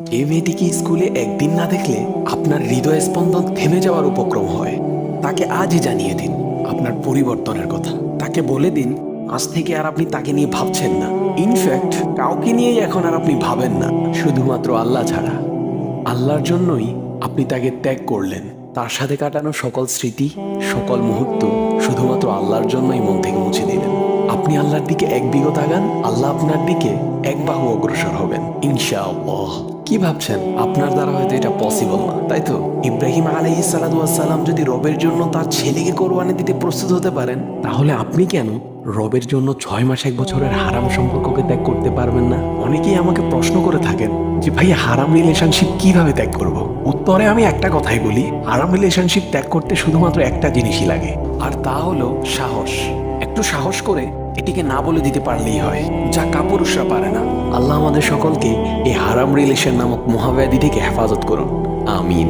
যে মেয়েটিকে স্কুলে একদিন না দেখলে আপনার হৃদয় স্পন্দন থেমে যাওয়ার উপক্রম হয়, তাকে আজই জানিয়ে দিন আপনার পরিবর্তনের কথা। তাকে বলে দিন আজ থেকে আর আপনি তাকে নিয়ে ভাবছেন না। ইনফ্যাক্ট কাউকে নিয়েই এখন আর আপনি ভাবেন না, শুধুমাত্র আল্লাহ ছাড়া। আল্লাহর জন্যই আপনি তাকে ত্যাগ করলেন। তার সাথে কাটানো সকল স্মৃতি, সকল মুহূর্ত শুধুমাত্র আল্লাহর জন্যই মন থেকে মুছে দিলেন। আপনি আল্লাহর দিকে এক বিগত আগান, আল্লাহ আপনার দিকে এক বাহু অগ্রসর হবেন ইনশাআল্লাহ। কি ভাবছেন আপনার দ্বারা হয়তো এটা পসিবল না, তাই তো? ইব্রাহিম আলাইহিস সালাম যদি রবের জন্য তার ছেলেকে কোরবানি দিতে প্রস্তুত হতে পারেন, তাহলে আপনি কেন রবের জন্য 6 মাস 1 বছরের হারাম সম্পর্ককে ত্যাগ করতে পারবেন না? অনেকেই আমাকে প্রশ্ন করে থাকেন যে ভাই, হারাম রিলেশনশিপ কিভাবে ত্যাগ করব? উত্তরে আমি একটা কথাই বলি, হারাম রিলেশনশিপ ত্যাগ করতে শুধুমাত্র একটা জিনিসই লাগে, আর তা হলো সাহস। একটু সাহস করে এটিকে না বলে দিতে পারলেই হয়, যা কাপুরুষরা পারে না। আল্লাহ আমাদের সকলকে এই হারাম রিলেশন নামক মহাব্যাধি থেকে হেফাজত করুন, আমিন।